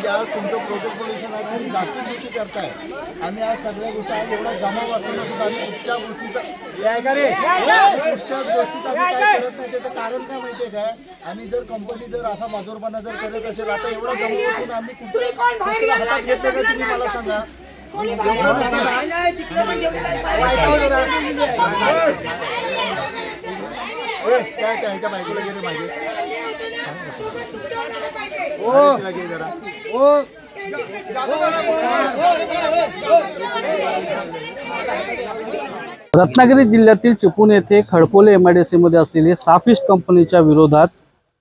आज तुमचं प्रोटोकॉलेशन आहे तुम्ही जास्तीत गोष्टी करताय आम्ही आज सगळ्या गोष्टी आज एवढा जमाव असताना सुद्धा आम्ही कुठच्या गोष्टीचा कुठच्याच गोष्टीचा काय करत नाही त्याचं कारण काय माहिती आहे काय आणि जर कंपनी जर असा माजोरपणा जर करत असेल आता एवढा जमाव असून आम्ही कुठे हातात घेतलं का तुम्ही मला सांगा काय ह्याच्या बायकोला गेले माहिती रत्नागिरी जिल्ह्यातील चिपळूण येथे खडपोले MIDC मध्ये असलेले साफिस्ट कंपनीच्या विरोधात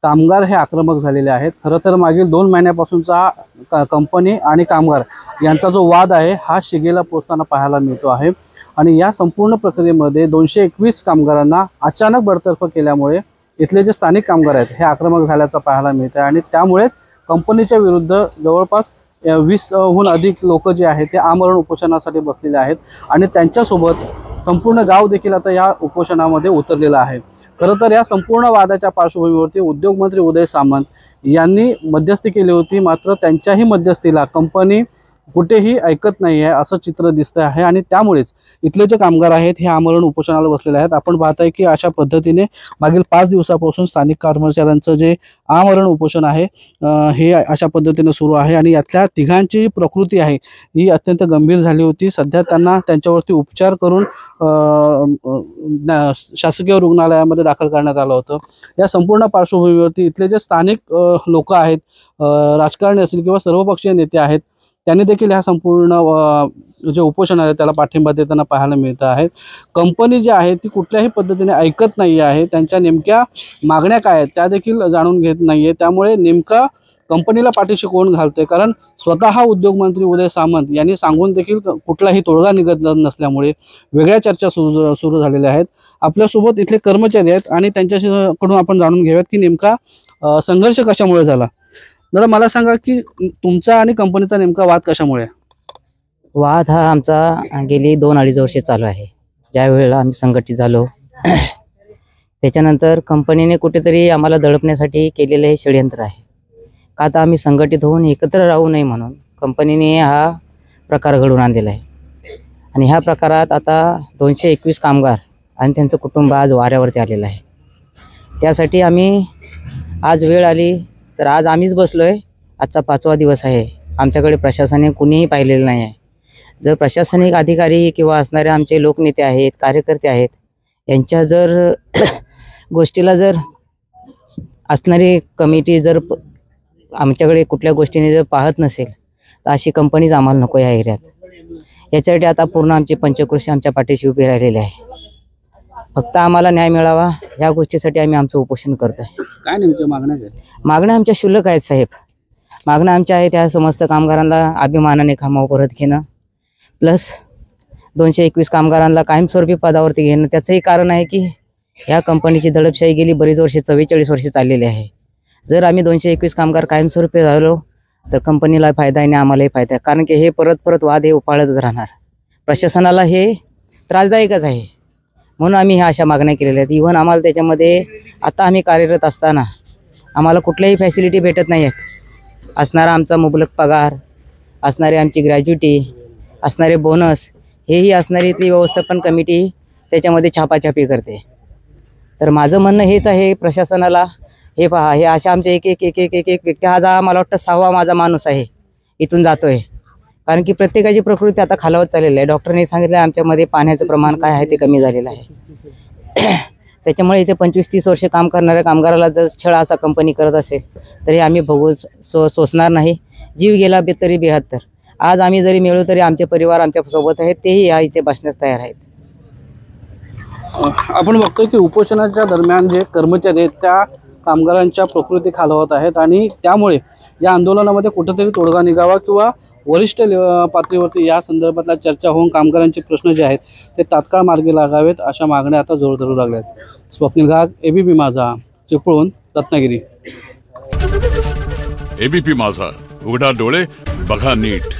कामगार हे आक्रमक झालेले आहेत। खरं तर मागील 2 महिन्यापासूनचा कंपनी आणि कामगार यांचा जो वाद आहे हा शिगेला पोहोचताना पाहायला मिळतो आहे आणि या संपूर्ण प्रक्रियेमध्ये 221 कामगारांना अचानक बडतर्फ केल्यामुळे इथले जे स्थानिक कामगार आहेत हे आक्रमक झाल्याचं पाहायला मिळतं आणि त्यामुळेच कंपनीच्या विरुद्ध जवळपास 20हून अधिक लोक जे आहेत ते आमरण उपोषणासाठी बसलेले आहेत आणि त्यांच्यासोबत संपूर्ण गाव देखील आता या उपोषणामध्ये उतरलेला आहे। खरं तर या संपूर्ण वादाच्या पार्श्वभूमीवरती उद्योगमंत्री उदय सामंत यांनी मध्यस्थी केली होती, मात्र त्यांच्याही मध्यस्थीला कंपनी कुठेही ऐकत नाही आहे असं चित्र दिसतं आहे आणि त्यामुळेच इथले जे कामगार आहेत हे आमरण उपोषणाला बसलेले आहेत। आपण पाहताय की अशा पद्धतीने मागील 5 दिवसापासून स्थानिक कर्मचाऱ्यांचं जे आमरण उपोषण आहे हे अशा पद्धतीने सुरू आहे आणि यातल्या तिघांची प्रकृती आहे ही अत्यंत गंभीर झाली होती। सध्या त्यांना त्यांच्यावरती उपचार करून शासकीय रुग्णालयामध्ये दाखल करण्यात आलं होतं। या संपूर्ण पार्श्वभूमीवरती इथले जे स्थानिक लोक आहेत, राजकारणी असतील किंवा सर्वपक्षीय नेते आहेत, त्यांनी देखील ह्या संपूर्ण जे उपोषण आहे त्याला पाठिंबा देताना पाहायला मिळतं आहे। कंपनी जी आहे ती कुठल्याही पद्धतीने ऐकत नाही आहे, त्यांच्या नेमक्या मागण्या काय आहेत त्या देखील जाणून घेत नाही आहे। त्यामुळे नेमका कंपनीला पाठीशी कोण घालते, कारण स्वतः उद्योगमंत्री उदय सामंत यांनी सांगून देखील कुठलाही तोडगा निघत नसल्यामुळे वेगळ्या चर्चा सुरू झालेल्या आहेत। आपल्यासोबत इथले कर्मचारी आहेत आणि त्यांच्याकडून आपण जाणून घेऊयात की नेमका संघर्ष कशामुळे झाला। दादा मला सांगा की तुमचा आणि कंपनीचा नेमका वाद कशामुळे? वाद हा आमचा गेली 2-2.5 वर्षे चालू आहे। ज्या वेळेला आम्ही संघटित झालो त्याच्यानंतर कंपनीने कुठेतरी आम्हाला दडपण्यासाठी केलेले हे षडयंत्र आहे का तर आम्ही संघटित होऊन एकत्र राहू नये म्हणून कंपनीने हा प्रकार घडवून आणलेला आहे आणि ह्या प्रकारात आता 221 कामगार आणि त्यांचं कुटुंब आज वाऱ्यावरती आलेलं आहे। त्यासाठी आम्ही आज वेळ आली तर आज आम्हीच बसलोय। आजचा 5वा दिवस आहे। आमच्याकडे प्रशासनाने कुणीही पाहिलेलं नाही आहे। जर प्रशासनिक अधिकारी किंवा असणारे आमचे लोकनेते आहेत, कार्यकर्ते आहेत, यांच्या जर गोष्टीला जर असणारी कमिटी जर आमच्याकडे कुठल्या गोष्टीने जर पाहत नसेल तर अशी कंपनीच आम्हाला नको या एरियात। याच्यासाठी आता पूर्ण आमची पंचक्रोशी आमच्या पाठीशी उभी राहिलेली आहे। फक्त आम्हाला न्याय मिळावा या गोष्टीसाठी आम्ही आमचं उपोषण करतो आहे। काय नेमक्या मागण्या आहेत? मागण्या आमच्या क्षुल्लक आहेत साहेब। मागण्या आमच्या आहेत त्या समस्त कामगारांना अभिमानाने कामावर परत घेणं, प्लस 221 कामगारांना कायमस्वरूपी पदावरती घेणं। त्याचंही कारण आहे की ह्या कंपनीची दडपशाही गेली बरीच वर्षे 44 वर्षे चाललेली आहे। जर आम्ही 221 कामगार कायमस्वरूपी झालो तर कंपनीला फायदा आहे आणि आम्हालाही फायदा आहे, कारण की हे परत वाद हे उपाळतच राहणार। प्रशासनाला हे त्रासदायकच आहे म्हणून आम्ही ह्या अशा मागण्या केलेल्या आहेत। इव्हन आम्हाला त्याच्यामध्ये आता आम्ही कार्यरत असताना आम्हाला कुठल्याही फॅसिलिटी भेटत नाही आहेत। असणारा आमचा मुबलक पगार, असणारी आमची ग्रॅज्युटी, असणारे बोनस, हेही असणारी ती व्यवस्थापन कमिटी त्याच्यामध्ये छापाछापी करते। तर माझं म्हणणं हेच आहे प्रशासनाला, हे पहा हे अशा आमचे एक व्यक्ती, हा मला वाटतं 6वा माझा माणूस आहे इथून जातोय, कारण की प्रत्येकाची प्रकृती आता खालावत चाललेली आहे। डॉक्टरने सांगितलं आमच्यामध्ये पाण्याचं प्रमाण काय आहे ते कमी झालेलं आहे। त्याच्यामुळे इथे 25-30 वर्षे काम करणाऱ्या कामगाराला जर छळ असा कंपनी करत असेल तरी आम्ही बघू सोसणार नाही। जीव गेला तरी 72। आज आम्ही जरी मिळू तरी आमचे परिवार आमच्या सोबत आहेत, तेही या इथे बसण्यास तयार आहेत। आपण बघतोय की उपोषणाच्या दरम्यान जे कर्मचारी आहेत त्या कामगारांच्या प्रकृती खालवत आहेत आणि त्यामुळे या आंदोलनामध्ये कुठेतरी तोडगा निघावा किंवा वरिष्ठ पातळीवरती या संदर्भातला चर्चा होऊन कामगारांचे प्रश्न जे आहेत ते तात्काळ मार्गी लागावेत अशा मागण्या आता जोर धरू लागल्यात। स्वप्नील घाग, ABP माझा, चिपळूण, रत्नागिरी। ABP माझा, उघडा डोळे बघा नीट।